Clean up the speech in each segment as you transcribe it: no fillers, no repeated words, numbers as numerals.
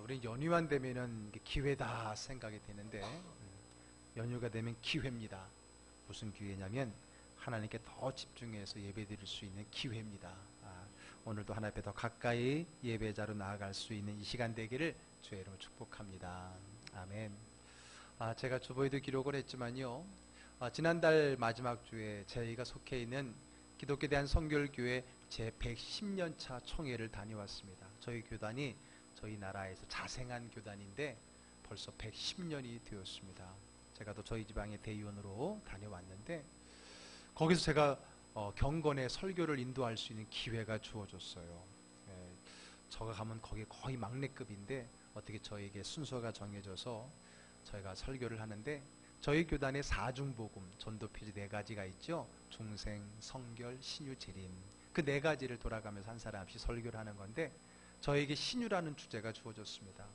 우리 연휴만 되면은 이게 기회다 생각이 되는데 연휴가 되면 기회입니다. 무슨 기회냐면 하나님께 더 집중해서 예배드릴 수 있는 기회입니다. 오늘도 하나님 앞에 더 가까이 예배자로 나아갈 수 있는 이 시간 되기를 주의 이름으로 축복합니다. 아멘. 제가 주보에도 기록을 했지만요, 지난달 마지막 주에 저희가 속해 있는 기독교에 대한 선결교회 제 110년차 총회를 다녀왔습니다. 저희 교단이 저희 나라에서 자생한 교단인데 벌써 110년이 되었습니다. 제가 또 저희 지방의 대의원으로 다녀왔는데 거기서 제가 경건의 설교를 인도할 수 있는 기회가 주어졌어요. 저가 가면 거기 거의 막내급인데 어떻게 저에게 순서가 정해져서 저희가 설교를 하는데 저희 교단의 사중복음, 전도표지 4가지가 있죠. 중생, 성결, 신유, 재림. 그 4가지를 돌아가면서 한 사람씩 설교를 하는 건데 저에게 신유라는 주제가 주어졌습니다.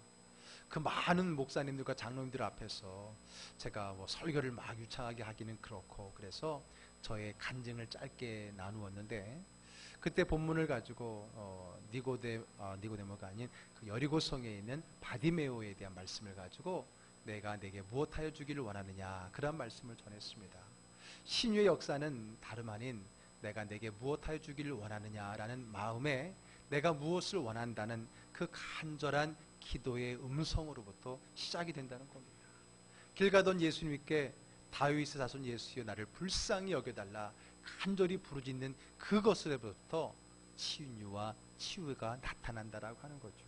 그 많은 목사님들과 장로님들 앞에서 제가 설교를 막 유창하게 하기는 그렇고 그래서 저의 간증을 짧게 나누었는데 그때 본문을 가지고 니고데모가 아닌 그 여리고성에 있는 바디메오에 대한 말씀을 가지고 내가 내게 무엇하여 주기를 원하느냐 그런 말씀을 전했습니다. 신유의 역사는 다름 아닌 내가 내게 무엇하여 주기를 원하느냐라는 마음에 내가 무엇을 원한다는 그 간절한 기도의 음성으로부터 시작이 된다는 겁니다. 길 가던 예수님께 다윗의 자손 예수여 나를 불쌍히 여겨달라 간절히 부르짖는 그것으로부터 치유와 치유가 나타난다라고 하는 거죠.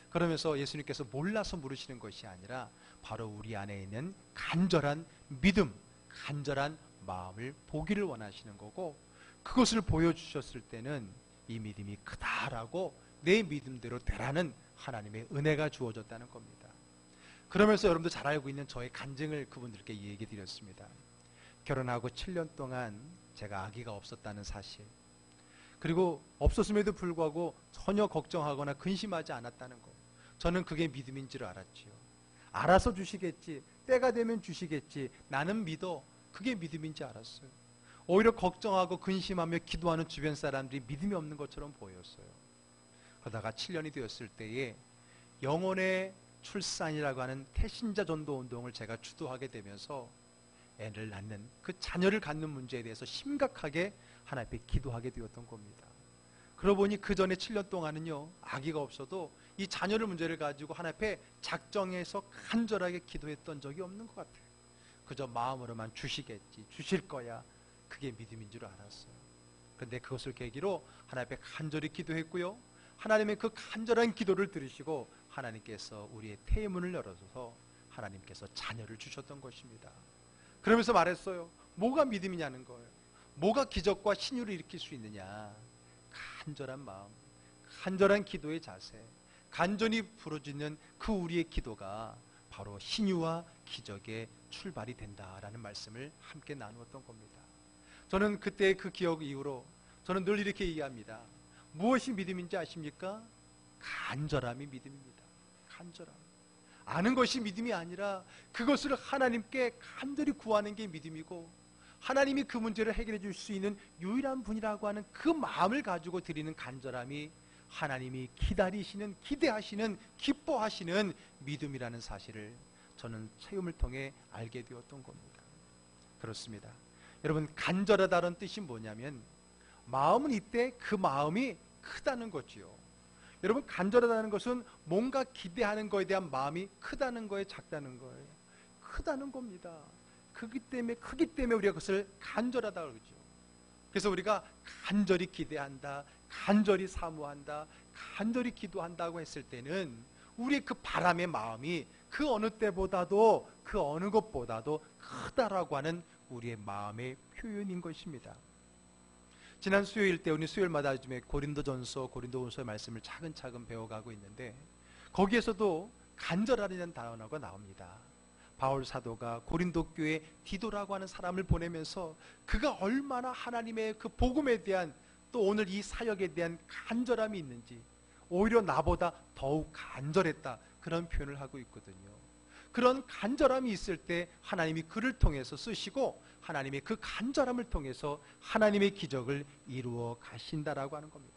그러면서 예수님께서 몰라서 물으시는 것이 아니라 바로 우리 안에 있는 간절한 믿음, 간절한 마음을 보기를 원하시는 거고 그것을 보여주셨을 때는 이 믿음이 크다라고 내 믿음대로 되라는 하나님의 은혜가 주어졌다는 겁니다. 그러면서 여러분도 잘 알고 있는 저의 간증을 그분들께 얘기 드렸습니다. 결혼하고 7년 동안 제가 아기가 없었다는 사실, 그리고 없었음에도 불구하고 전혀 걱정하거나 근심하지 않았다는 것, 저는 그게 믿음인 줄 알았지요. 알아서 주시겠지, 때가 되면 주시겠지, 나는 믿어, 그게 믿음인지 알았어요. 오히려 걱정하고 근심하며 기도하는 주변 사람들이 믿음이 없는 것처럼 보였어요. 그러다가 7년이 되었을 때에 영혼의 출산이라고 하는 태신자 전도 운동을 제가 주도하게 되면서 애를 낳는 그 자녀를 갖는 문제에 대해서 심각하게 하나님 앞에 기도하게 되었던 겁니다. 그러고 보니 그 전에 7년 동안은요 아기가 없어도 이 자녀를 문제를 가지고 하나님 앞에 작정해서 간절하게 기도했던 적이 없는 것 같아요. 그저 마음으로만 주시겠지, 주실 거야, 그게 믿음인 줄 알았어요. 그런데 그것을 계기로 하나님 앞에 간절히 기도했고요, 하나님의 그 간절한 기도를 들으시고 하나님께서 우리의 태문을 열어서 하나님께서 자녀를 주셨던 것입니다. 그러면서 말했어요. 뭐가 믿음이냐는 거예요. 뭐가 기적과 신유를 일으킬 수 있느냐. 간절한 마음, 간절한 기도의 자세, 간절히 부르짖는 그 우리의 기도가 바로 신유와 기적의 출발이 된다라는 말씀을 함께 나누었던 겁니다. 저는 그때 그 기억 이후로 저는 늘 이렇게 얘기합니다. 무엇이 믿음인지 아십니까? 간절함이 믿음입니다. 간절함. 아는 것이 믿음이 아니라 그것을 하나님께 간절히 구하는 게 믿음이고 하나님이 그 문제를 해결해 줄 수 있는 유일한 분이라고 하는 그 마음을 가지고 드리는 간절함이 하나님이 기다리시는, 기대하시는, 기뻐하시는 믿음이라는 사실을 저는 체험을 통해 알게 되었던 겁니다. 그렇습니다. 여러분, 간절하다는 뜻이 뭐냐면 마음은 이때 그 마음이 크다는 거지요. 여러분, 간절하다는 것은 뭔가 기대하는 거에 대한 마음이 크다는 거예요, 작다는 거예요? 크다는 겁니다. 크기 때문에 우리가 그것을 간절하다고 그러죠. 그래서 우리가 간절히 기대한다, 간절히 사모한다, 간절히 기도한다고 했을 때는 우리의 그 바람의 마음이 그 어느 때보다도 그 어느 것보다도 크다라고 하는 우리의 마음의 표현인 것입니다. 지난 수요일 때 우리 수요일마다 요즘에 고린도전서, 고린도후서의 말씀을 차근차근 배워가고 있는데 거기에서도 간절하다는 단어가 나옵니다. 바울 사도가 고린도 교회 디도라고 하는 사람을 보내면서 그가 얼마나 하나님의 그 복음에 대한 또 오늘 이 사역에 대한 간절함이 있는지 오히려 나보다 더욱 간절했다 그런 표현을 하고 있거든요. 그런 간절함이 있을 때 하나님이 그를 통해서 쓰시고 하나님의 그 간절함을 통해서 하나님의 기적을 이루어 가신다라고 하는 겁니다.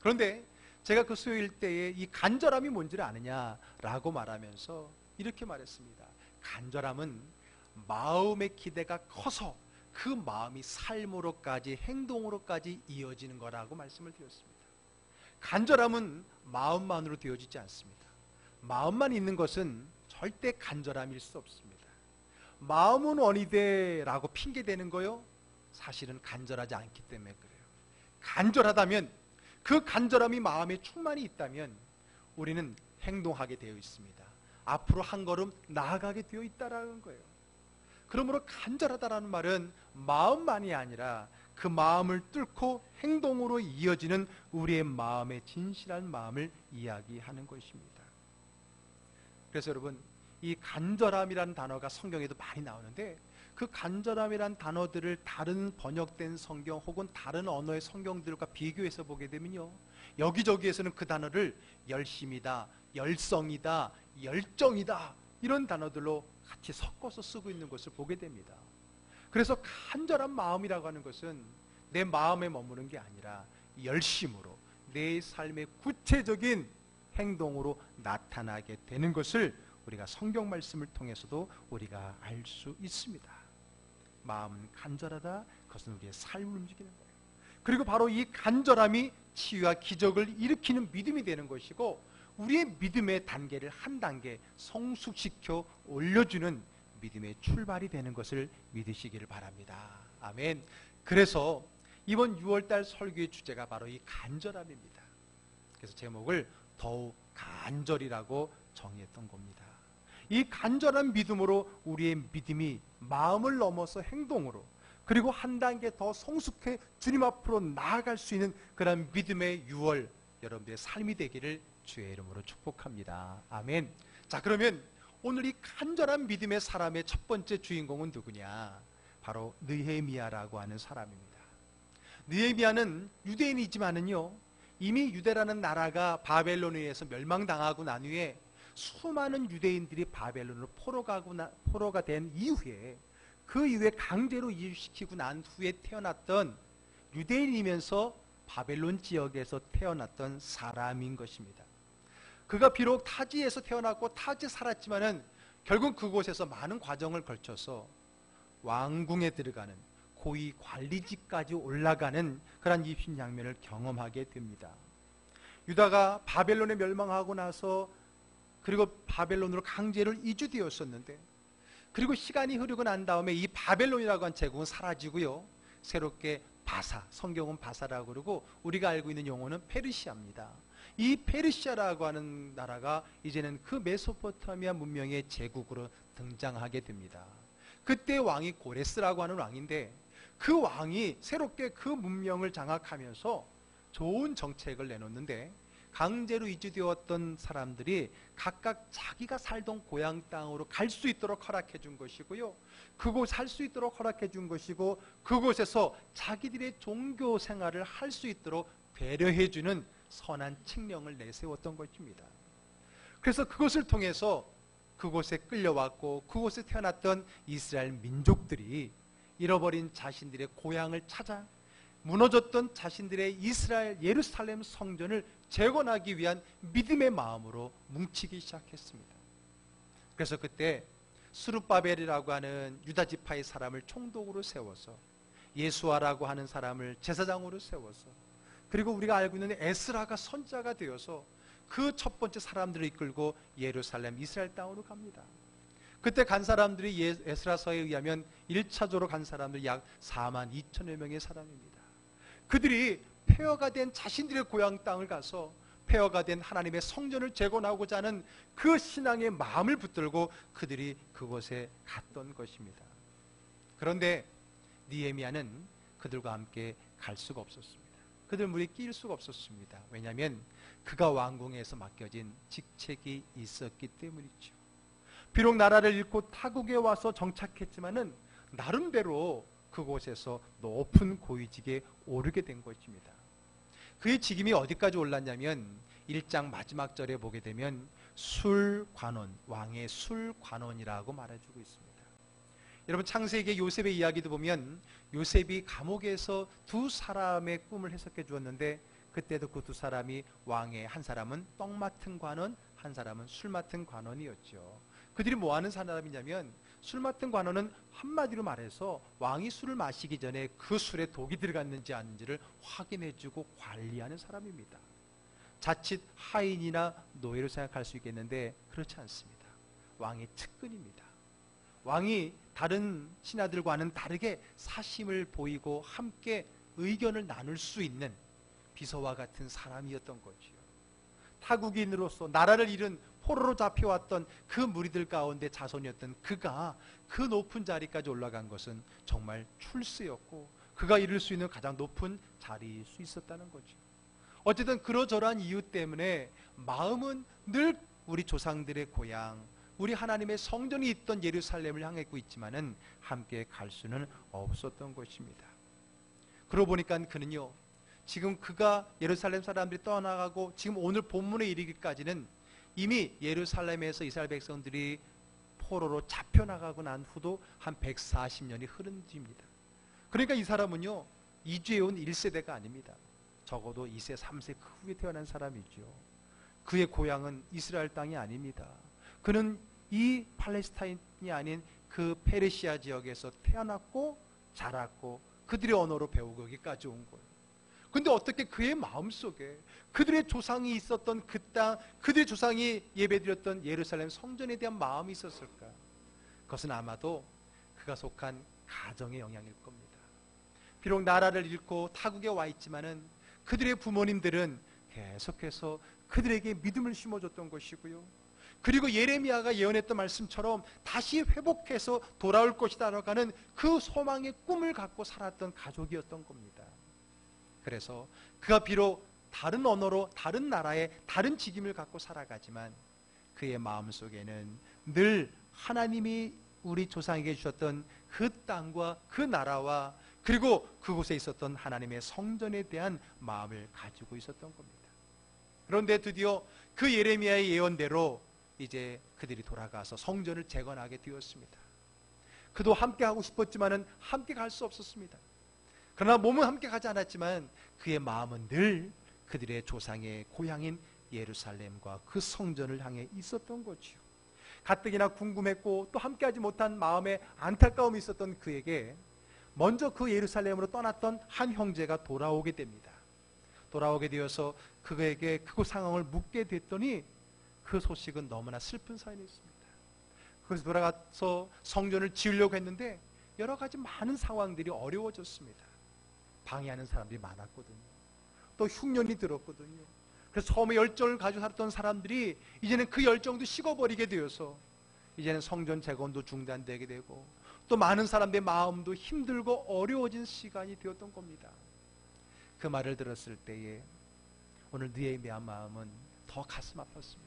그런데 제가 그 수요일 때에 이 간절함이 뭔지를 아느냐라고 말하면서 이렇게 말했습니다. 간절함은 마음의 기대가 커서 그 마음이 삶으로까지 행동으로까지 이어지는 거라고 말씀을 드렸습니다. 간절함은 마음만으로 되어지지 않습니다. 마음만 있는 것은 절대 간절함일 수 없습니다. 마음은 원이돼 라고 핑계대는 거요, 사실은 간절하지 않기 때문에 그래요. 간절하다면, 그 간절함이 마음에 충만히 있다면 우리는 행동하게 되어 있습니다. 앞으로 한 걸음 나아가게 되어 있다라는 거예요. 그러므로 간절하다라는 말은 마음만이 아니라 그 마음을 뚫고 행동으로 이어지는 우리의 마음의 진실한 마음을 이야기하는 것입니다. 그래서 여러분, 이 간절함이라는 단어가 성경에도 많이 나오는데, 그 간절함이란 단어들을 다른 번역된 성경 혹은 다른 언어의 성경들과 비교해서 보게 되면요, 여기저기에서는 그 단어를 열심이다, 열성이다, 열정이다, 이런 단어들로 같이 섞어서 쓰고 있는 것을 보게 됩니다. 그래서 간절한 마음이라고 하는 것은 내 마음에 머무는 게 아니라 열심으로 내 삶의 구체적인 행동으로 나타나게 되는 것을 우리가 성경 말씀을 통해서도 우리가 알 수 있습니다. 마음은 간절하다, 그것은 우리의 삶을 움직이는 거예요. 그리고 바로 이 간절함이 치유와 기적을 일으키는 믿음이 되는 것이고, 우리의 믿음의 단계를 한 단계 성숙시켜 올려주는 믿음의 출발이 되는 것을 믿으시기를 바랍니다. 아멘. 그래서 이번 6월달 설교의 주제가 바로 이 간절함입니다. 그래서 제목을 더욱 간절이라고 정의했던 겁니다. 이 간절한 믿음으로 우리의 믿음이 마음을 넘어서 행동으로, 그리고 한 단계 더 성숙해 주님 앞으로 나아갈 수 있는 그런 믿음의 6월 여러분들의 삶이 되기를 주의 이름으로 축복합니다. 아멘. 자, 그러면 오늘 이 간절한 믿음의 사람의 첫 번째 주인공은 누구냐? 바로 느헤미야라고 하는 사람입니다. 느헤미야는 유대인이지만은요, 이미 유대라는 나라가 바벨론에 의해서 멸망당하고 난 후에 수많은 유대인들이 바벨론으로 포로가 된 이후에, 그 이후에 강제로 이주시키고 난 후에 태어났던 유대인이면서 바벨론 지역에서 태어났던 사람인 것입니다. 그가 비록 타지에서 태어났고 타지에 살았지만은 결국 그곳에서 많은 과정을 거쳐서 왕궁에 들어가는, 고위 관리직까지 올라가는 그런 입신양면을 경험하게 됩니다. 유다가 바벨론에 멸망하고 나서, 그리고 바벨론으로 강제로 이주되었었는데, 그리고 시간이 흐르고 난 다음에 이 바벨론이라고 한 제국은 사라지고요, 새롭게 바사, 성경은 바사라고 그러고 우리가 알고 있는 용어는 페르시아입니다. 이 페르시아라고 하는 나라가 이제는 그 메소포타미아 문명의 제국으로 등장하게 됩니다. 그때 왕이 고레스라고 하는 왕인데, 그 왕이 새롭게 그 문명을 장악하면서 좋은 정책을 내놓는데, 강제로 이주되었던 사람들이 각각 자기가 살던 고향 땅으로 갈 수 있도록 허락해 준 것이고요, 그곳 살 수 있도록 허락해 준 것이고, 그곳에서 자기들의 종교 생활을 할 수 있도록 배려해 주는 선한 칙령을 내세웠던 것입니다. 그래서 그것을 통해서 그곳에 끌려왔고, 그곳에 태어났던 이스라엘 민족들이 잃어버린 자신들의 고향을 찾아 무너졌던 자신들의 이스라엘 예루살렘 성전을 재건하기 위한 믿음의 마음으로 뭉치기 시작했습니다. 그래서 그때 스룹바벨이라고 하는 유다 지파의 사람을 총독으로 세워서, 예수아라고 하는 사람을 제사장으로 세워서, 그리고 우리가 알고 있는 에스라가 선지자가 되어서 그 첫 번째 사람들을 이끌고 예루살렘 이스라엘 땅으로 갑니다. 그때 간 사람들이 에스라서에 의하면 1차적으로 간 사람들이 약 4만 2천여 명의 사람입니다. 그들이 폐허가 된 자신들의 고향 땅을 가서 폐허가 된 하나님의 성전을 재건하고자 하는 그 신앙의 마음을 붙들고 그들이 그곳에 갔던 것입니다. 그런데 느헤미야는 그들과 함께 갈 수가 없었습니다. 그들 무리에 끼일 수가 없었습니다. 왜냐하면 그가 왕궁에서 맡겨진 직책이 있었기 때문이죠. 비록 나라를 잃고 타국에 와서 정착했지만은 나름대로 그곳에서 높은 고위직에 오르게 된 것입니다. 그의 직임이 어디까지 올랐냐면 1장 마지막 절에 보게 되면 술관원, 왕의 술관원이라고 말해주고 있습니다. 여러분, 창세기의 요셉의 이야기도 보면 요셉이 감옥에서 두 사람의 꿈을 해석해 주었는데, 그때도 그 두 사람이 왕의, 한 사람은 떡 맡은 관원, 한 사람은 술 맡은 관원이었죠. 그들이 뭐 하는 사람이냐면, 술 맡은 관원은 한마디로 말해서 왕이 술을 마시기 전에 그 술에 독이 들어갔는지 아닌지를 확인해주고 관리하는 사람입니다. 자칫 하인이나 노예로 생각할 수 있겠는데 그렇지 않습니다. 왕의 측근입니다. 왕이 다른 신하들과는 다르게 사심을 보이고 함께 의견을 나눌 수 있는 비서와 같은 사람이었던 거지요. 타국인으로서 나라를 잃은 포로로 잡혀왔던 그 무리들 가운데 자손이었던 그가 그 높은 자리까지 올라간 것은 정말 출세였고, 그가 이룰 수 있는 가장 높은 자리일 수 있었다는 거죠. 어쨌든 그러저러한 이유 때문에 마음은 늘 우리 조상들의 고향, 우리 하나님의 성전이 있던 예루살렘을 향하고 있지만은 함께 갈 수는 없었던 것입니다. 그러고 보니까 그는요, 지금 그가 예루살렘 사람들이 떠나가고 지금 오늘 본문에 이르기까지는 이미 예루살렘에서 이스라엘 백성들이 포로로 잡혀나가고 난 후도 한 140년이 흐른 뒤입니다. 그러니까 이 사람은요, 이주해 온 1세대가 아닙니다. 적어도 2세, 3세 그 후에 태어난 사람이죠. 그의 고향은 이스라엘 땅이 아닙니다. 그는 이 팔레스타인이 아닌 그 페르시아 지역에서 태어났고 자랐고 그들의 언어로 배우고 여기까지 온 거예요. 근데 어떻게 그의 마음속에 그들의 조상이 있었던 그 땅, 그들의 조상이 예배드렸던 예루살렘 성전에 대한 마음이 있었을까? 그것은 아마도 그가 속한 가정의 영향일 겁니다. 비록 나라를 잃고 타국에 와 있지만은 그들의 부모님들은 계속해서 그들에게 믿음을 심어줬던 것이고요. 그리고 예레미야가 예언했던 말씀처럼 다시 회복해서 돌아올 것이다라고 하는 그 소망의 꿈을 갖고 살았던 가족이었던 겁니다. 그래서 그가 비록 다른 언어로 다른 나라에 다른 직임을 갖고 살아가지만 그의 마음속에는 늘 하나님이 우리 조상에게 주셨던 그 땅과 그 나라와 그리고 그곳에 있었던 하나님의 성전에 대한 마음을 가지고 있었던 겁니다. 그런데 드디어 그 예레미야의 예언대로 이제 그들이 돌아가서 성전을 재건하게 되었습니다. 그도 함께 하고 싶었지만은 함께 갈 수 없었습니다. 그러나 몸은 함께 가지 않았지만 그의 마음은 늘 그들의 조상의 고향인 예루살렘과 그 성전을 향해 있었던 거지요. 가뜩이나 궁금했고 또 함께하지 못한 마음에 안타까움이 있었던 그에게 먼저 그 예루살렘으로 떠났던 한 형제가 돌아오게 됩니다. 돌아오게 되어서 그에게 그 상황을 묻게 됐더니 그 소식은 너무나 슬픈 사연이었습니다. 그래서 돌아가서 성전을 지으려고 했는데 여러 가지 많은 상황들이 어려워졌습니다. 방해하는 사람들이 많았거든요. 또 흉년이 들었거든요. 그래서 처음에 열정을 가지고 살았던 사람들이 이제는 그 열정도 식어버리게 되어서 이제는 성전 재건도 중단되게 되고 또 많은 사람들의 마음도 힘들고 어려워진 시간이 되었던 겁니다. 그 말을 들었을 때에 오늘 느헤미야 마음은 더 가슴 아팠습니다.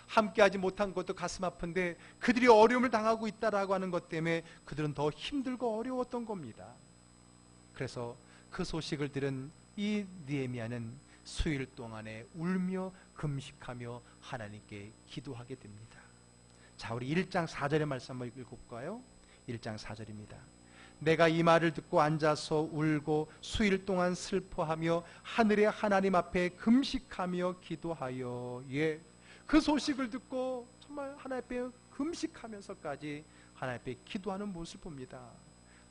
함께하지 못한 것도 가슴 아픈데 그들이 어려움을 당하고 있다라고 하는 것 때문에 그들은 더 힘들고 어려웠던 겁니다. 그래서 그 소식을 들은 이 느헤미야는 수일 동안에 울며 금식하며 하나님께 기도하게 됩니다. 자, 우리 1장 4절의 말씀 한번 읽어볼까요? 1장 4절입니다. 내가 이 말을 듣고 앉아서 울고 수일 동안 슬퍼하며 하늘의 하나님 앞에 금식하며 기도하여, 예, 그 소식을 듣고 정말 하나님 앞에 금식하면서까지 하나님 앞에 기도하는 모습을 봅니다.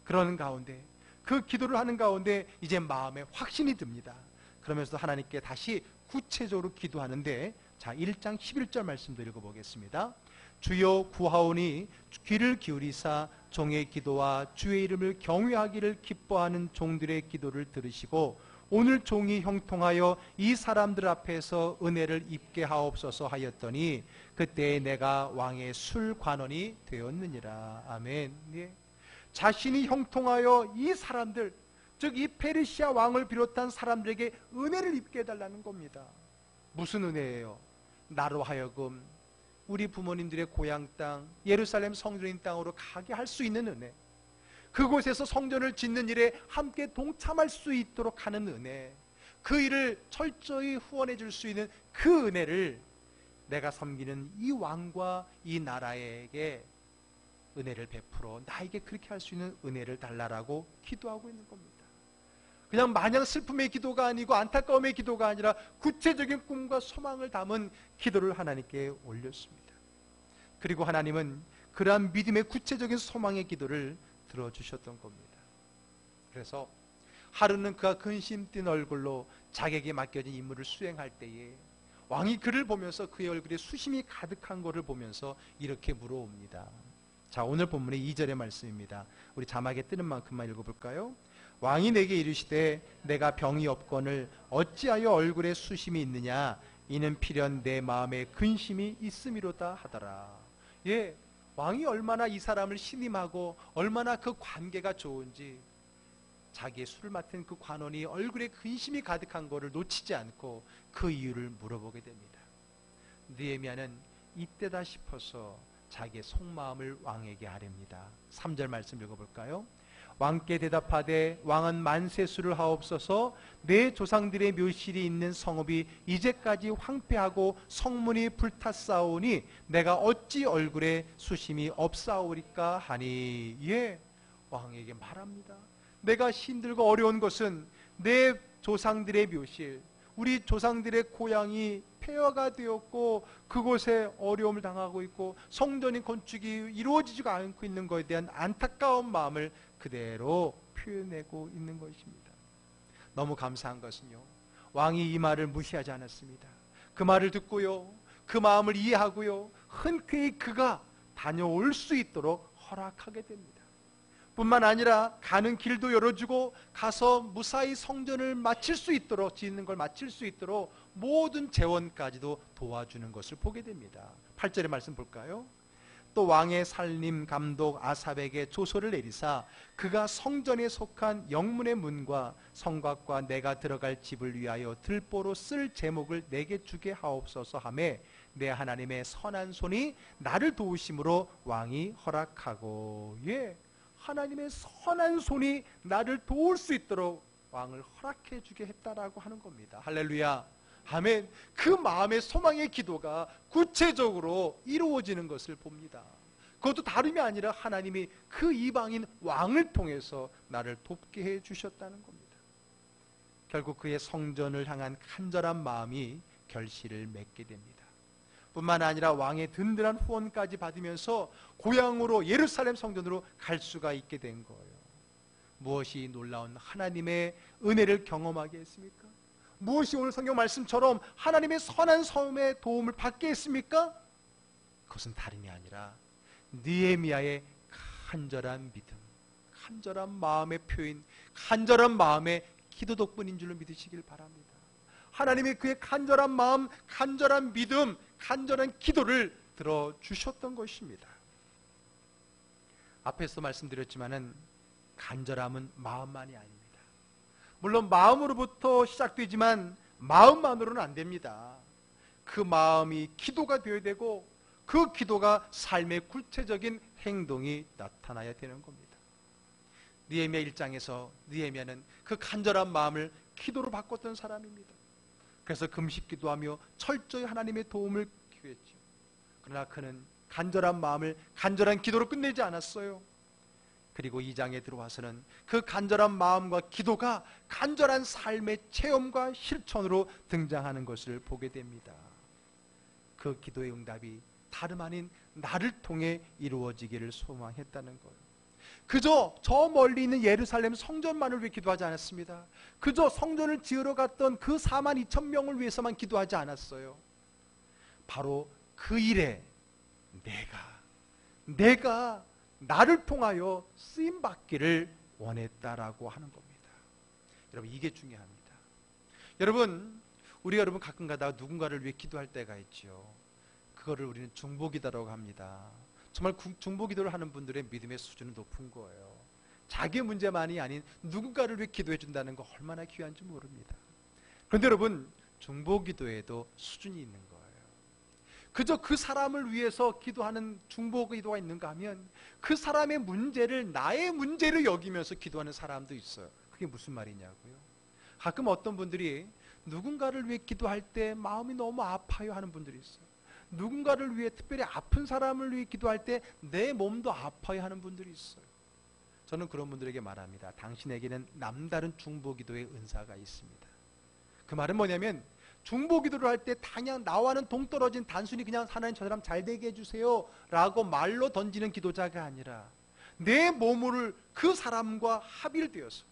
그러는 가운데, 그 기도를 하는 가운데 이제 마음에 확신이 듭니다. 그러면서 하나님께 다시 구체적으로 기도하는데, 자, 1장 11절 말씀도 읽어보겠습니다. 주여 구하오니 귀를 기울이사 종의 기도와 주의 이름을 경외하기를 기뻐하는 종들의 기도를 들으시고 오늘 종이 형통하여 이 사람들 앞에서 은혜를 입게 하옵소서 하였더니 그때 내가 왕의 술관원이 되었느니라. 아멘. 예. 자신이 형통하여 이 사람들, 즉 이 페르시아 왕을 비롯한 사람들에게 은혜를 입게 해달라는 겁니다. 무슨 은혜예요? 나로 하여금 우리 부모님들의 고향 땅 예루살렘 성전인 땅으로 가게 할 수 있는 은혜, 그곳에서 성전을 짓는 일에 함께 동참할 수 있도록 하는 은혜, 그 일을 철저히 후원해 줄 수 있는 그 은혜를 내가 섬기는 이 왕과 이 나라에게 은혜를 베풀어 나에게 그렇게 할 수 있는 은혜를 달라라고 기도하고 있는 겁니다. 그냥 마냥 슬픔의 기도가 아니고 안타까움의 기도가 아니라 구체적인 꿈과 소망을 담은 기도를 하나님께 올렸습니다. 그리고 하나님은 그러한 믿음의 구체적인 소망의 기도를 들어주셨던 겁니다. 그래서 하루는 그가 근심 뛴 얼굴로 자기에게 맡겨진 임무를 수행할 때에 왕이 그를 보면서 그의 얼굴에 수심이 가득한 것을 보면서 이렇게 물어옵니다. 자, 오늘 본문의 2절의 말씀입니다. 우리 자막에 뜨는 만큼만 읽어볼까요? 왕이 내게 이르시되 내가 병이 없거늘 어찌하여 얼굴에 수심이 있느냐? 이는 필연 내 마음에 근심이 있음이로다 하더라. 예, 왕이 얼마나 이 사람을 신임하고 얼마나 그 관계가 좋은지 자기의 술을 맡은 그 관원이 얼굴에 근심이 가득한 것을 놓치지 않고 그 이유를 물어보게 됩니다. 느헤미야는 이때다 싶어서 자기의 속마음을 왕에게 아뢰입니다. 3절 말씀 읽어볼까요? 왕께 대답하되 왕은 만세수를 하옵소서. 내 조상들의 묘실이 있는 성읍이 이제까지 황폐하고 성문이 불탔사오니 내가 어찌 얼굴에 수심이 없사오리까 하니. 예, 왕에게 말합니다. 내가 힘들고 어려운 것은 내 조상들의 묘실, 우리 조상들의 고향이 폐허가 되었고 그곳에 어려움을 당하고 있고 성전의 건축이 이루어지지가 않고 있는 것에 대한 안타까운 마음을 그대로 표현하고 있는 것입니다. 너무 감사한 것은요, 왕이 이 말을 무시하지 않았습니다. 그 말을 듣고요, 그 마음을 이해하고요, 흔쾌히 그가 다녀올 수 있도록 허락하게 됩니다. 뿐만 아니라 가는 길도 열어주고 가서 무사히 성전을 마칠 수 있도록, 짓는 걸 마칠 수 있도록 모든 재원까지도 도와주는 것을 보게 됩니다. 8절의 말씀 볼까요? 또 왕의 살림 감독 아삽에게 조서를 내리사 그가 성전에 속한 영문의 문과 성곽과 내가 들어갈 집을 위하여 들보로 쓸 제목을 내게 주게 하옵소서 하매 내 하나님의 선한 손이 나를 도우심으로 왕이 허락하고. 예, 하나님의 선한 손이 나를 도울 수 있도록 왕을 허락해 주게 했다라고 하는 겁니다. 할렐루야, 아멘. 그 마음의 소망의 기도가 구체적으로 이루어지는 것을 봅니다. 그것도 다름이 아니라 하나님이 그 이방인 왕을 통해서 나를 돕게 해 주셨다는 겁니다. 결국 그의 성전을 향한 간절한 마음이 결실을 맺게 됩니다. 뿐만 아니라 왕의 든든한 후원까지 받으면서 고향으로 예루살렘 성전으로 갈 수가 있게 된 거예요. 무엇이 놀라운 하나님의 은혜를 경험하게 했습니까? 무엇이 오늘 성경 말씀처럼 하나님의 선한 섬의 도움을 받게 했습니까? 그것은 다름이 아니라 느헤미야의 간절한 믿음, 간절한 마음의 표현, 간절한 마음의 기도 덕분인 줄로 믿으시길 바랍니다. 하나님이 그의 간절한 마음, 간절한 믿음, 간절한 기도를 들어주셨던 것입니다. 앞에서 말씀드렸지만은 간절함은 마음만이 아닙니다. 물론 마음으로부터 시작되지만 마음만으로는 안 됩니다. 그 마음이 기도가 되어야 되고 그 기도가 삶의 구체적인 행동이 나타나야 되는 겁니다. 느헤미야 1장에서 느헤미야는 그 간절한 마음을 기도로 바꿨던 사람입니다. 그래서 금식 기도하며 철저히 하나님의 도움을 구했죠. 그러나 그는 간절한 마음을 간절한 기도로 끝내지 않았어요. 그리고 2장에 들어와서는 그 간절한 마음과 기도가 간절한 삶의 체험과 실천으로 등장하는 것을 보게 됩니다. 그 기도의 응답이 다름 아닌 나를 통해 이루어지기를 소망했다는 거예요. 그저 저 멀리 있는 예루살렘 성전만을 위해 기도하지 않았습니다. 그저 성전을 지으러 갔던 그 42,000명을 위해서만 기도하지 않았어요. 바로 그 일에 내가 나를 통하여 쓰임받기를 원했다라고 하는 겁니다. 여러분, 이게 중요합니다. 여러분, 여러분 가끔 가다가 누군가를 위해 기도할 때가 있죠. 그거를 우리는 중보기도라고 합니다. 정말 중보기도를 하는 분들의 믿음의 수준은 높은 거예요. 자기의 문제만이 아닌 누군가를 위해 기도해 준다는 거 얼마나 귀한지 모릅니다. 그런데 여러분, 중보기도에도 수준이 있는 거예요. 그저 그 사람을 위해서 기도하는 중보기도가 있는가 하면 그 사람의 문제를 나의 문제로 여기면서 기도하는 사람도 있어요. 그게 무슨 말이냐고요? 가끔 어떤 분들이 누군가를 위해 기도할 때 마음이 너무 아파요 하는 분들이 있어요. 누군가를 위해, 특별히 아픈 사람을 위해 기도할 때 내 몸도 아파요 하는 분들이 있어요. 저는 그런 분들에게 말합니다. 당신에게는 남다른 중보기도의 은사가 있습니다. 그 말은 뭐냐면 중보기도를 할 때 그냥 나와는 동떨어진 단순히 그냥 하나님 저 사람 잘 되게 해주세요 라고 말로 던지는 기도자가 아니라 내 몸을 그 사람과 합일되어서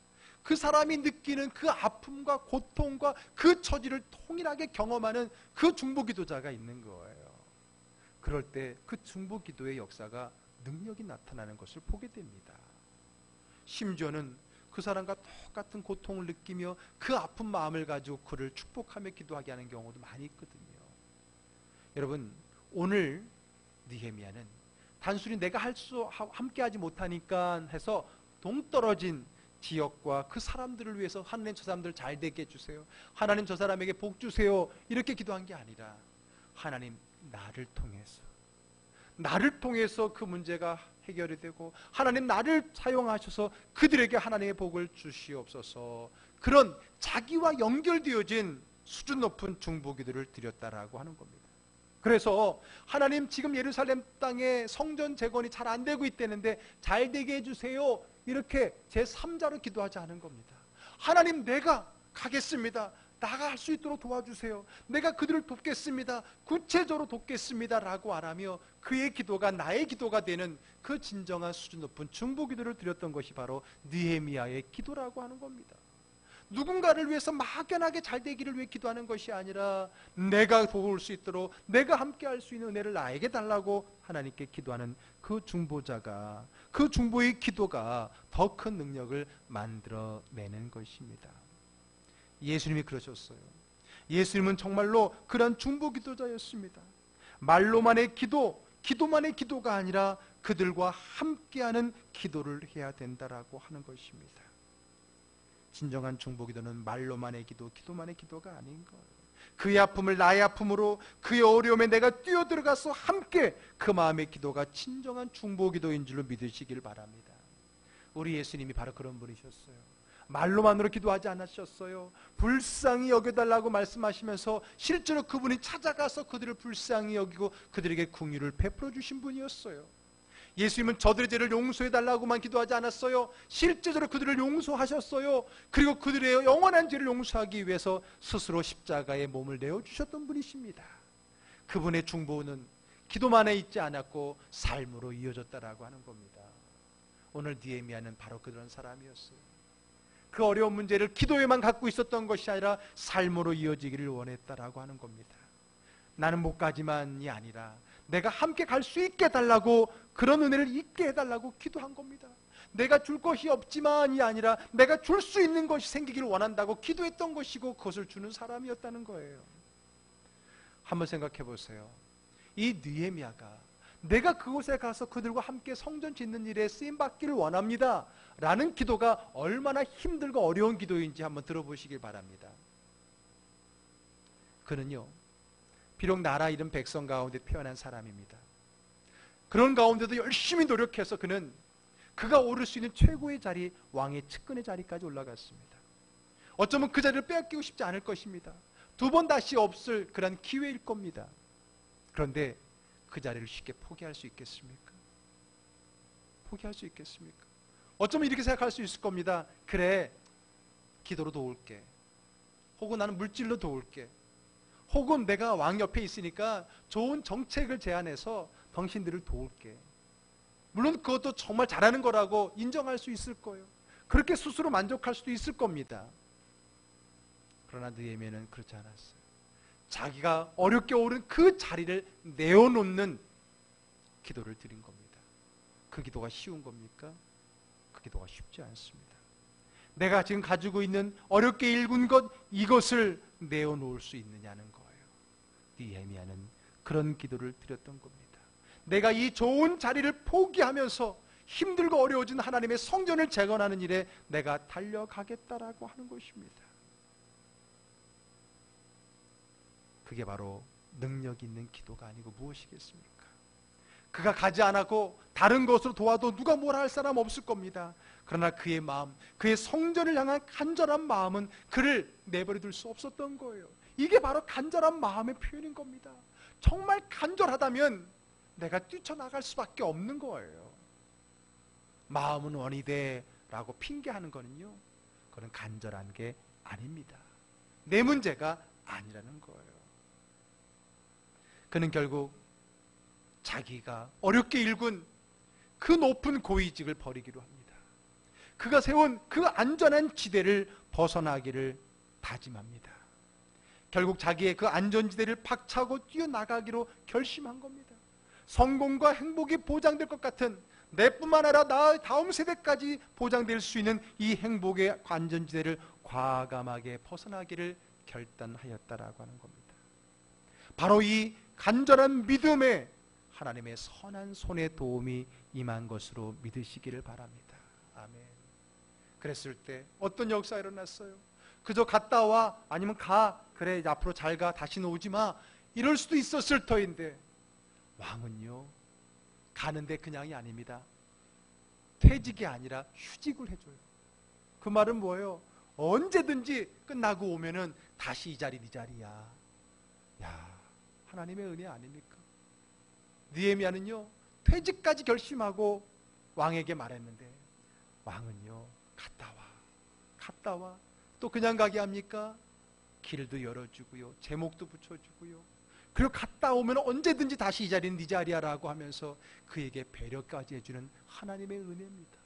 그 사람이 느끼는 그 아픔과 고통과 그 처지를 통일하게 경험하는 그 중보기도자가 있는 거예요. 그럴 때 그 중보기도의 역사가 능력이 나타나는 것을 보게 됩니다. 심지어는 그 사람과 똑같은 고통을 느끼며 그 아픈 마음을 가지고 그를 축복하며 기도하게 하는 경우도 많이 있거든요. 여러분, 오늘 느헤미야는 단순히 내가 함께하지 못하니까 해서 동떨어진 지역과 그 사람들을 위해서 하나님 저 사람들 잘 되게 해주세요, 하나님 저 사람에게 복 주세요 이렇게 기도한 게 아니라 하나님 나를 통해서 그 문제가 해결이 되고 하나님 나를 사용하셔서 그들에게 하나님의 복을 주시옵소서, 그런 자기와 연결되어진 수준 높은 중보기도를 드렸다라고 하는 겁니다. 그래서 하나님 지금 예루살렘 땅에 성전 재건이 잘 안 되고 있다는데 잘 되게 해주세요 이렇게 제3자로 기도하지 않은 겁니다. 하나님 내가 가겠습니다, 나갈 수 있도록 도와주세요, 내가 그들을 돕겠습니다, 구체적으로 돕겠습니다 라고 안 하며 그의 기도가 나의 기도가 되는 그 진정한 수준 높은 중보기도를 드렸던 것이 바로 느헤미야의 기도라고 하는 겁니다. 누군가를 위해서 막연하게 잘 되기를 위해 기도하는 것이 아니라 내가 도울 수 있도록 내가 함께 할 수 있는 은혜를 나에게 달라고 하나님께 기도하는 그 중보자가, 그 중보의 기도가 더 큰 능력을 만들어내는 것입니다. 예수님이 그러셨어요. 예수님은 정말로 그런 중보기도자였습니다. 말로만의 기도, 기도만의 기도가 아니라 그들과 함께하는 기도를 해야 된다라고 하는 것입니다. 진정한 중보기도는 말로만의 기도, 기도만의 기도가 아닌 거예요. 그의 아픔을 나의 아픔으로, 그의 어려움에 내가 뛰어들어가서 함께 그 마음의 기도가 진정한 중보기도인 줄로 믿으시길 바랍니다. 우리 예수님이 바로 그런 분이셨어요. 말로만으로 기도하지 않으셨어요. 불쌍히 여겨달라고 말씀하시면서 실제로 그분이 찾아가서 그들을 불쌍히 여기고 그들에게 긍휼을 베풀어 주신 분이었어요. 예수님은 저들의 죄를 용서해달라고만 기도하지 않았어요. 실제적으로 그들을 용서하셨어요. 그리고 그들의 영원한 죄를 용서하기 위해서 스스로 십자가에 몸을 내어주셨던 분이십니다. 그분의 중보는 기도만에 있지 않았고 삶으로 이어졌다라고 하는 겁니다. 오늘 느헤미야는 바로 그런 사람이었어요. 그 어려운 문제를 기도에만 갖고 있었던 것이 아니라 삶으로 이어지기를 원했다라고 하는 겁니다. 나는 못 가지만이 아니라 내가 함께 갈 수 있게 해달라고, 그런 은혜를 있게 해달라고 기도한 겁니다. 내가 줄 것이 없지만이 아니라 내가 줄 수 있는 것이 생기기를 원한다고 기도했던 것이고 그것을 주는 사람이었다는 거예요. 한번 생각해 보세요. 이 느헤미야가 내가 그곳에 가서 그들과 함께 성전 짓는 일에 쓰임받기를 원합니다 라는 기도가 얼마나 힘들고 어려운 기도인지 한번 들어보시길 바랍니다. 그는요, 비록 나라 잃은 백성 가운데 태어난 사람입니다. 그런 가운데도 열심히 노력해서 그가 오를 수 있는 최고의 자리, 왕의 측근의 자리까지 올라갔습니다. 어쩌면 그 자리를 빼앗기고 싶지 않을 것입니다. 두 번 다시 없을 그런 기회일 겁니다. 그런데 그 자리를 쉽게 포기할 수 있겠습니까? 포기할 수 있겠습니까? 어쩌면 이렇게 생각할 수 있을 겁니다. 그래, 기도로 도울게, 혹은 나는 물질로 도울게, 혹은 내가 왕 옆에 있으니까 좋은 정책을 제안해서 당신들을 도울게. 물론 그것도 정말 잘하는 거라고 인정할 수 있을 거예요. 그렇게 스스로 만족할 수도 있을 겁니다. 그러나 느헤미야는 그렇지 않았어요. 자기가 어렵게 오른 그 자리를 내어놓는 기도를 드린 겁니다. 그 기도가 쉬운 겁니까? 그 기도가 쉽지 않습니다. 내가 지금 가지고 있는 어렵게 일군 것, 이것을 내어놓을 수 있느냐는 거예요. 느헤미야는 그런 기도를 드렸던 겁니다. 내가 이 좋은 자리를 포기하면서 힘들고 어려워진 하나님의 성전을 재건하는 일에 내가 달려가겠다라고 하는 것입니다. 그게 바로 능력 있는 기도가 아니고 무엇이겠습니까? 그가 가지 않았고 다른 것으로 도와도 누가 뭐라 할 사람 없을 겁니다. 그러나 그의 마음, 그의 성전을 향한 간절한 마음은 그를 내버려 둘 수 없었던 거예요. 이게 바로 간절한 마음의 표현인 겁니다. 정말 간절하다면 내가 뛰쳐나갈 수밖에 없는 거예요. 마음은 원이 돼 라고 핑계하는 거는요, 그건 간절한 게 아닙니다. 내 문제가 아니라는 거예요. 그는 결국 자기가 어렵게 일군 그 높은 고위직을 버리기로 합니다. 그가 세운 그 안전한 지대를 벗어나기를 다짐합니다. 결국 자기의 그 안전지대를 박차고 뛰어나가기로 결심한 겁니다. 성공과 행복이 보장될 것 같은, 내뿐만 아니라 나 다음 세대까지 보장될 수 있는 이 행복의 안전지대를 과감하게 벗어나기를 결단하였다라고 하는 겁니다. 바로 이 간절한 믿음에 하나님의 선한 손의 도움이 임한 것으로 믿으시기를 바랍니다. 아멘. 그랬을 때 어떤 역사가 일어났어요? 그저 갔다 와, 아니면 가, 그래 앞으로 잘 가, 다시는 오지 마, 이럴 수도 있었을 터인데, 왕은요 가는데 그냥이 아닙니다. 퇴직이 아니라 휴직을 해줘요. 그 말은 뭐예요? 언제든지 끝나고 오면은 다시 이 자리 네 자리야. 야, 하나님의 은혜 아닙니까? 느헤미야는요 퇴직까지 결심하고 왕에게 말했는데, 왕은요 갔다 와. 또 그냥 가게 합니까? 길도 열어주고요, 제목도 붙여주고요, 그리고 갔다 오면 언제든지 다시 이 자리는 네 자리야라고 하면서 그에게 배려까지 해주는 하나님의 은혜입니다.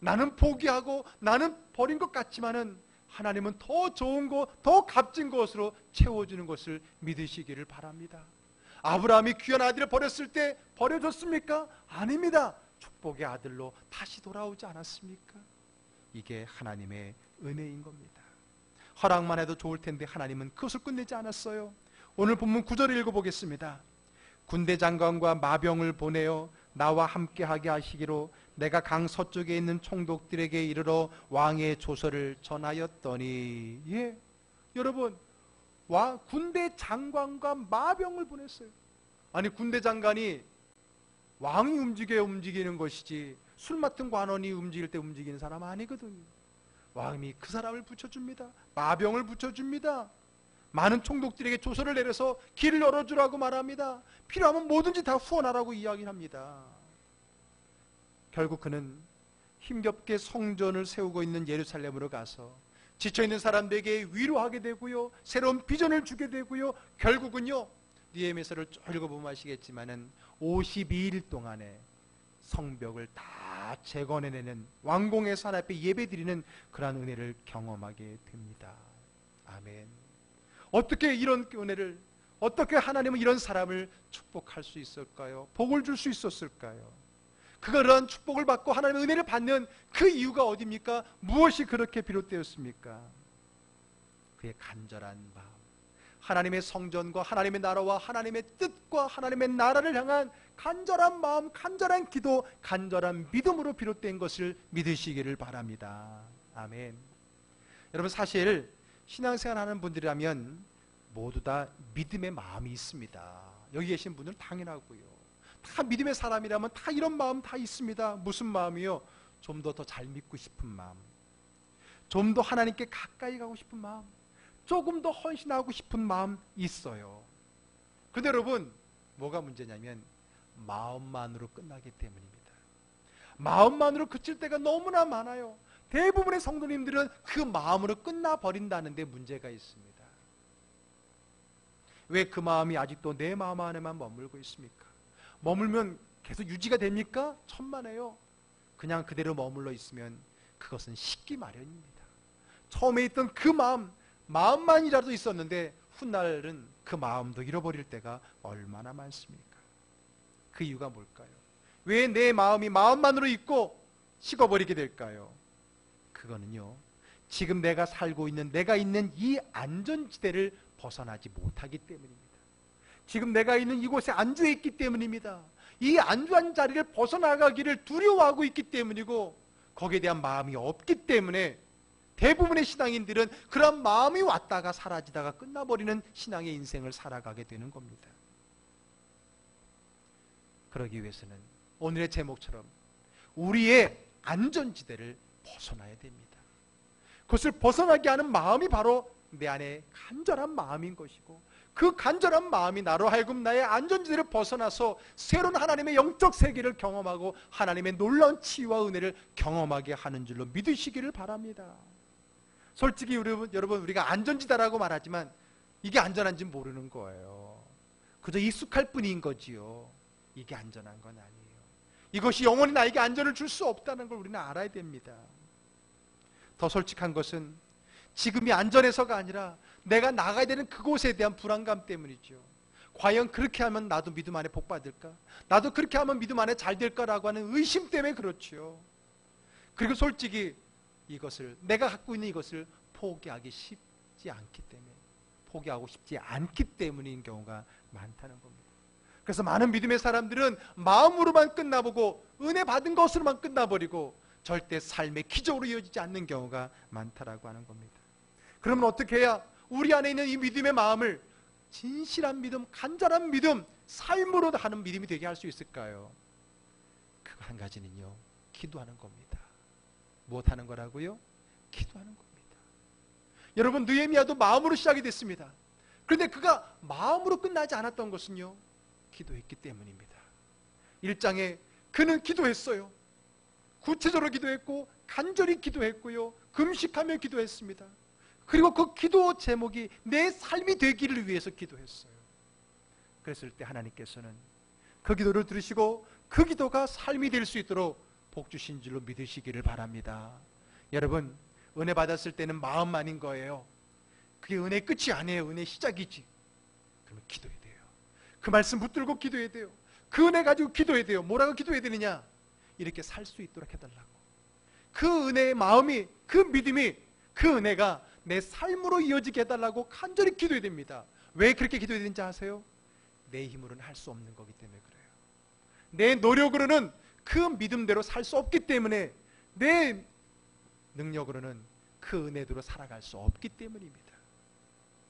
나는 포기하고 나는 버린 것 같지만은 하나님은 더 좋은 것, 더 값진 것으로 채워주는 것을 믿으시기를 바랍니다. 아브라함이 귀한 아들을 버렸을 때 버려졌습니까? 아닙니다. 축복의 아들로 다시 돌아오지 않았습니까? 이게 하나님의 은혜인 겁니다. 허락만 해도 좋을 텐데 하나님은 그것을 끝내지 않았어요. 오늘 본문 9절을 읽어보겠습니다. 군대 장관과 마병을 보내어 나와 함께하게 하시기로 내가 강 서쪽에 있는 총독들에게 이르러 왕의 조서를 전하였더니, 예, 여러분, 군대 장관과 마병을 보냈어요. 아니, 군대 장관이 왕이 움직이는 것이지 술 맡은 관원이 움직일 때 움직이는 사람 아니거든요. 왕이 그 사람을 붙여줍니다. 마병을 붙여줍니다. 많은 총독들에게 조서를 내려서 길을 열어주라고 말합니다. 필요하면 뭐든지 다 후원하라고 이야기합니다. 결국 그는 힘겹게 성전을 세우고 있는 예루살렘으로 가서 지쳐있는 사람들에게 위로하게 되고요, 새로운 비전을 주게 되고요, 결국은요 느헤미야서를 쭉 읽어보면 아시겠지만은 52일 동안에 성벽을 다 재건해내는, 왕궁에서 하나님 앞에 예배드리는 그러한 은혜를 경험하게 됩니다. 아멘. 어떻게 이런 은혜를, 어떻게 하나님은 이런 사람을 축복할 수 있을까요? 복을 줄 수 있었을까요? 그런 축복을 받고 하나님의 은혜를 받는 그 이유가 어디입니까? 무엇이 그렇게 비롯되었습니까? 그의 간절한 마음, 하나님의 성전과 하나님의 나라와 하나님의 뜻과 하나님의 나라를 향한 간절한 마음, 간절한 기도, 간절한 믿음으로 비롯된 것을 믿으시기를 바랍니다. 아멘. 여러분, 사실 신앙생활 하는 분들이라면 모두 다 믿음의 마음이 있습니다. 여기 계신 분들은 당연하고요. 다 믿음의 사람이라면 다 이런 마음 다 있습니다. 무슨 마음이요? 좀 더 잘 믿고 싶은 마음, 좀 더 하나님께 가까이 가고 싶은 마음, 조금 더 헌신하고 싶은 마음 있어요. 그런데 여러분, 뭐가 문제냐면 마음만으로 끝나기 때문입니다. 마음만으로 그칠 때가 너무나 많아요. 대부분의 성도님들은 그 마음으로 끝나버린다는 데 문제가 있습니다. 왜 그 마음이 아직도 내 마음 안에만 머물고 있습니까? 머물면 계속 유지가 됩니까? 천만에요. 그냥 그대로 머물러 있으면 그것은 식기 마련입니다. 처음에 있던 그 마음만이라도 있었는데 훗날은 그 마음도 잃어버릴 때가 얼마나 많습니까? 그 이유가 뭘까요? 왜 내 마음이 마음만으로 있고 식어버리게 될까요? 그거는요, 지금 내가 살고 있는, 내가 있는 이 안전지대를 벗어나지 못하기 때문입니다. 지금 내가 있는 이곳에 안주해 있기 때문입니다. 이 안주한 자리를 벗어나가기를 두려워하고 있기 때문이고, 거기에 대한 마음이 없기 때문에 대부분의 신앙인들은 그런 마음이 왔다가 사라지다가 끝나버리는 신앙의 인생을 살아가게 되는 겁니다. 그러기 위해서는 오늘의 제목처럼 우리의 안전지대를 벗어나야 됩니다. 그것을 벗어나게 하는 마음이 바로 내 안에 간절한 마음인 것이고, 그 간절한 마음이 나로 하여금 나의 안전지대를 벗어나서 새로운 하나님의 영적 세계를 경험하고 하나님의 놀라운 치유와 은혜를 경험하게 하는 줄로 믿으시기를 바랍니다. 솔직히 여러분 우리가 안전지대라고 말하지만 이게 안전한지 모르는 거예요. 그저 익숙할 뿐인 거지요. 이게 안전한 건 아니에요. 이것이 영원히 나에게 안전을 줄 수 없다는 걸 우리는 알아야 됩니다. 더 솔직한 것은 지금이 안전해서가 아니라 내가 나가야 되는 그곳에 대한 불안감 때문이죠. 과연 그렇게 하면 나도 믿음 안에 복 받을까? 나도 그렇게 하면 믿음 안에 잘 될까라고 하는 의심 때문에 그렇죠. 그리고 솔직히 이것을, 내가 갖고 있는 이것을 포기하기 쉽지 않기 때문에, 포기하고 싶지 않기 때문인 경우가 많다는 겁니다. 그래서 많은 믿음의 사람들은 마음으로만 끝나보고 은혜 받은 것으로만 끝나버리고 절대 삶의 기적으로 이어지지 않는 경우가 많다라고 하는 겁니다. 그러면 어떻게 해야 우리 안에 있는 이 믿음의 마음을 진실한 믿음, 간절한 믿음, 삶으로 하는 믿음이 되게 할 수 있을까요? 그 한 가지는요, 기도하는 겁니다. 무엇하는 거라고요? 기도하는 겁니다. 여러분, 느헤미야도 마음으로 시작이 됐습니다. 그런데 그가 마음으로 끝나지 않았던 것은요, 기도했기 때문입니다. 1장에 그는 기도했어요. 구체적으로 기도했고 간절히 기도했고요, 금식하며 기도했습니다. 그리고 그 기도 제목이 내 삶이 되기를 위해서 기도했어요. 그랬을 때 하나님께서는 그 기도를 들으시고 그 기도가 삶이 될 수 있도록 복 주신 줄로 믿으시기를 바랍니다. 여러분, 은혜 받았을 때는 마음만인 거예요. 그게 은혜의 끝이 아니에요. 은혜의 시작이지. 그러면 기도해야 돼요. 그 말씀 붙들고 기도해야 돼요. 그 은혜 가지고 기도해야 돼요. 뭐라고 기도해야 되느냐? 이렇게 살 수 있도록 해달라고. 그 은혜의 마음이, 그 믿음이, 그 은혜가 내 삶으로 이어지게 해달라고 간절히 기도해야 됩니다. 왜 그렇게 기도해야 되는지 아세요? 내 힘으로는 할 수 없는 거기 때문에 그래요. 내 노력으로는 그 믿음대로 살 수 없기 때문에, 내 능력으로는 그 은혜대로 살아갈 수 없기 때문입니다.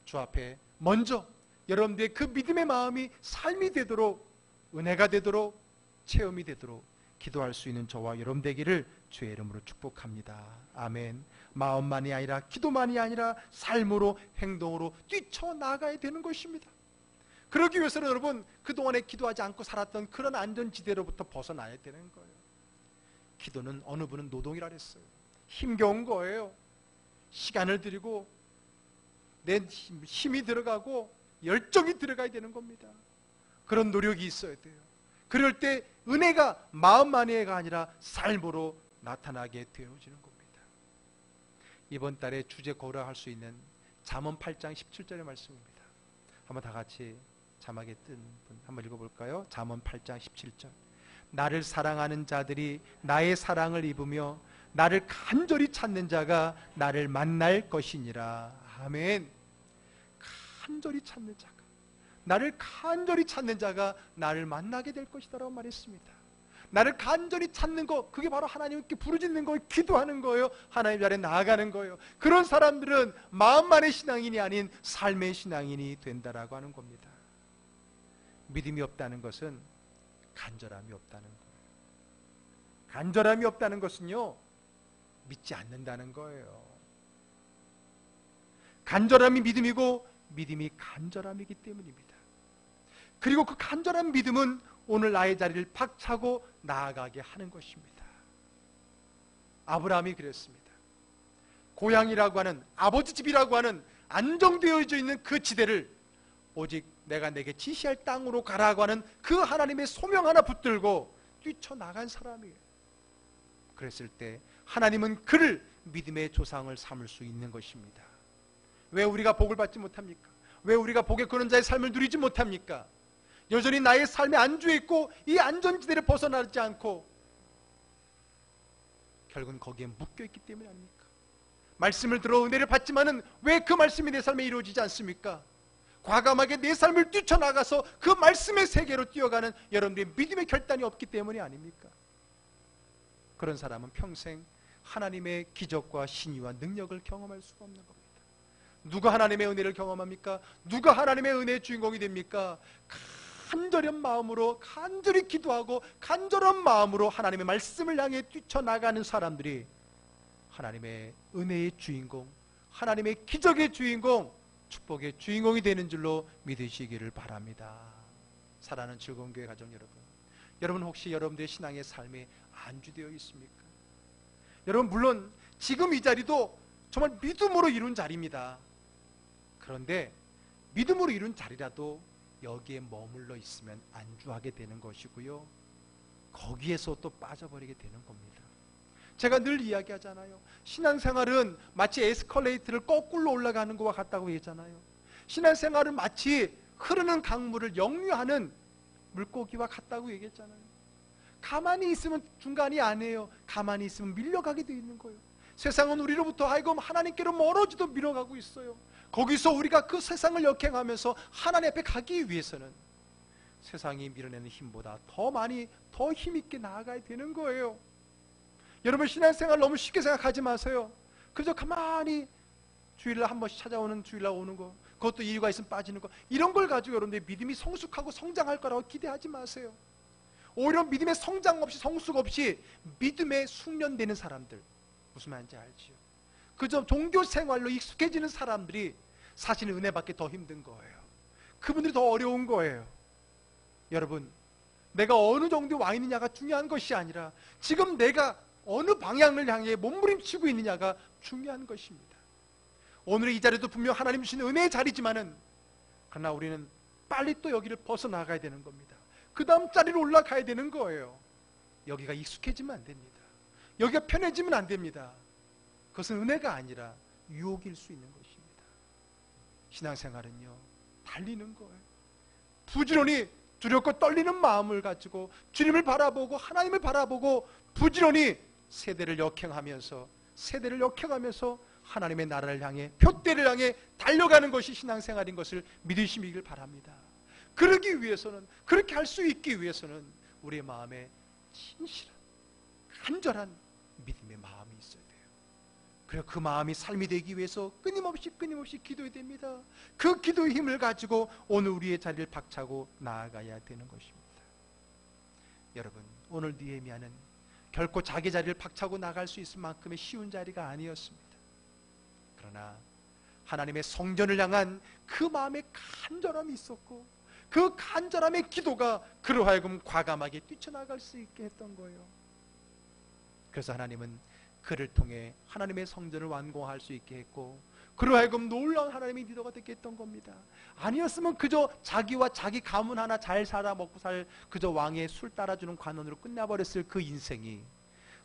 주 앞에 먼저 여러분들의 그 믿음의 마음이 삶이 되도록, 은혜가 되도록, 체험이 되도록 기도할 수 있는 저와 여러분 되기를 주의 이름으로 축복합니다. 아멘. 마음만이 아니라, 기도만이 아니라 삶으로, 행동으로 뛰쳐나가야 되는 것입니다. 그러기 위해서는 여러분, 그동안에 기도하지 않고 살았던 그런 안전지대로부터 벗어나야 되는 거예요. 기도는 어느 분은 노동이라 했어요. 힘겨운 거예요. 시간을 들이고 내 힘이 들어가고 열정이 들어가야 되는 겁니다. 그런 노력이 있어야 돼요. 그럴 때 은혜가 마음만이가 아니라 삶으로 나타나게 되어지는 겁니다. 이번 달에 주제 고려할 수 있는 잠언 8장 17절의 말씀입니다. 한번 다 같이 자막에 뜬 분 한번 읽어볼까요? 잠언 8장 17절. 나를 사랑하는 자들이 나의 사랑을 입으며 나를 간절히 찾는 자가 나를 만날 것이니라. 아멘. 간절히 찾는 자가, 나를 간절히 찾는 자가 나를 만나게 될 것이다 라고 말했습니다. 나를 간절히 찾는 것, 그게 바로 하나님께 부르짖는 거예요. 기도하는 거예요. 하나님 자리에 나아가는 거예요. 그런 사람들은 마음만의 신앙인이 아닌 삶의 신앙인이 된다라고 하는 겁니다. 믿음이 없다는 것은 간절함이 없다는 거예요. 간절함이 없다는 것은요, 믿지 않는다는 거예요. 간절함이 믿음이고 믿음이 간절함이기 때문입니다. 그리고 그 간절한 믿음은 오늘 나의 자리를 박차고 나아가게 하는 것입니다. 아브라함이 그랬습니다. 고향이라고 하는, 아버지 집이라고 하는 안정되어져 있는 그 지대를 오직 내가 내게 지시할 땅으로 가라고 하는 그 하나님의 소명 하나 붙들고 뛰쳐나간 사람이에요. 그랬을 때 하나님은 그를 믿음의 조상을 삼을 수 있는 것입니다. 왜 우리가 복을 받지 못합니까? 왜 우리가 복의 그런 자의 삶을 누리지 못합니까? 여전히 나의 삶에 안주해 있고 이 안전지대를 벗어나지 않고 결국은 거기에 묶여있기 때문이 아닙니까? 말씀을 들어 은혜를 받지만은 왜 그 말씀이 내 삶에 이루어지지 않습니까? 과감하게 내 삶을 뛰쳐나가서 그 말씀의 세계로 뛰어가는 여러분들의 믿음의 결단이 없기 때문이 아닙니까? 그런 사람은 평생 하나님의 기적과 신유와 능력을 경험할 수가 없는 겁니다. 누가 하나님의 은혜를 경험합니까? 누가 하나님의 은혜의 주인공이 됩니까? 간절한 마음으로, 간절히 기도하고 간절한 마음으로 하나님의 말씀을 향해 뛰쳐나가는 사람들이 하나님의 은혜의 주인공, 하나님의 기적의 주인공, 축복의 주인공이 되는 줄로 믿으시기를 바랍니다. 사랑하는 즐거운 교회 가정 여러분 혹시 여러분들의 신앙의 삶에 안주되어 있습니까? 여러분 물론 지금 이 자리도 정말 믿음으로 이룬 자리입니다. 그런데 믿음으로 이룬 자리라도 여기에 머물러 있으면 안주하게 되는 것이고요, 거기에서 또 빠져버리게 되는 겁니다. 제가 늘 이야기하잖아요. 신앙생활은 마치 에스컬레이터를 거꾸로 올라가는 것과 같다고 했잖아요. 신앙생활은 마치 흐르는 강물을 역류하는 물고기와 같다고 얘기했잖아요. 가만히 있으면 중간이 아니에요. 가만히 있으면 밀려가게 되어 있는 거예요. 세상은 우리로부터 하여금 하나님께로 멀어지도 밀어가고 있어요. 거기서 우리가 그 세상을 역행하면서 하나님 앞에 가기 위해서는 세상이 밀어내는 힘보다 더 많이 더 힘있게 나아가야 되는 거예요. 여러분 신앙생활 너무 쉽게 생각하지 마세요. 그저 가만히 주일날 한 번씩 찾아오는, 주일날 오는 거, 그것도 이유가 있으면 빠지는 거, 이런 걸 가지고 여러분들의 믿음이 성숙하고 성장할 거라고 기대하지 마세요. 오히려 믿음의 성장 없이, 성숙 없이 믿음에 숙련되는 사람들, 무슨 말인지 알지요? 그저 종교생활로 익숙해지는 사람들이 사실은 은혜 받기 더 힘든 거예요. 그분들이 더 어려운 거예요. 여러분, 내가 어느 정도에 와 있느냐가 중요한 것이 아니라 지금 내가 어느 방향을 향해 몸부림치고 있느냐가 중요한 것입니다. 오늘의 이 자리도 분명 하나님 주신 은혜의 자리지만은, 그러나 우리는 빨리 또 여기를 벗어나가야 되는 겁니다. 그 다음 자리로 올라가야 되는 거예요. 여기가 익숙해지면 안 됩니다. 여기가 편해지면 안 됩니다. 그것은 은혜가 아니라 유혹일 수 있는 것입니다. 신앙생활은요, 달리는 거예요. 부지런히 두렵고 떨리는 마음을 가지고 주님을 바라보고 하나님을 바라보고 부지런히 세대를 역행하면서 하나님의 나라를 향해, 표대를 향해 달려가는 것이 신앙생활인 것을 믿으시길 바랍니다. 그러기 위해서는, 그렇게 할 수 있기 위해서는 우리의 마음에 진실한 간절한 믿음의 마음이 있어야 돼요. 그리고 그 마음이 삶이 되기 위해서 끊임없이 기도해야 됩니다. 그 기도의 힘을 가지고 오늘 우리의 자리를 박차고 나아가야 되는 것입니다. 여러분, 오늘 느헤미야는 결코 자기 자리를 박차고 나갈 수 있을 만큼의 쉬운 자리가 아니었습니다. 그러나 하나님의 성전을 향한 그 마음의 간절함이 있었고, 그 간절함의 기도가 그로 하여금 과감하게 뛰쳐나갈 수 있게 했던 거예요. 그래서 하나님은 그를 통해 하나님의 성전을 완공할 수 있게 했고, 그로 하여금 놀라운 하나님의 리더가 되게 했던 겁니다. 아니었으면 그저 자기와 자기 가문 하나 잘 살아 먹고 살 그저 왕의 술 따라주는 관원으로 끝나버렸을 그 인생이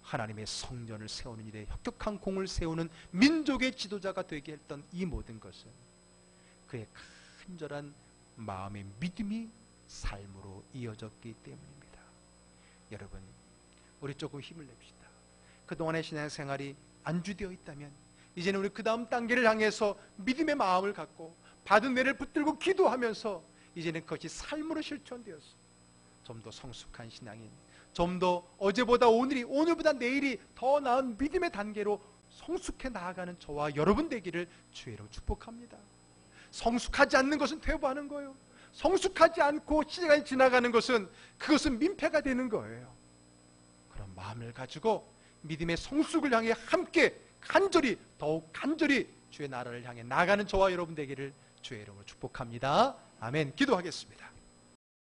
하나님의 성전을 세우는 일에 혁혁한 공을 세우는 민족의 지도자가 되게 했던 이 모든 것은 그의 간절한 마음의 믿음이 삶으로 이어졌기 때문입니다. 여러분, 우리 조금 힘을 냅시다. 그동안의 신앙생활이 안주되어 있다면 이제는 우리 그 다음 단계를 향해서 믿음의 마음을 갖고 받은 은혜를 붙들고 기도하면서 이제는 그것이 삶으로 실천되어서 좀 더 성숙한 신앙인, 좀 더 어제보다 오늘보다 내일이 더 나은 믿음의 단계로 성숙해 나아가는 저와 여러분 되기를 주의 이름으로 축복합니다. 성숙하지 않는 것은 퇴보하는 거예요. 성숙하지 않고 시간이 지나가는 것은 그것은 민폐가 되는 거예요. 그런 마음을 가지고 믿음의 성숙을 향해 함께 더욱 간절히 주의 나라를 향해 나아가는 저와 여러분 되기를 주의 이름으로 축복합니다. 아멘. 기도하겠습니다.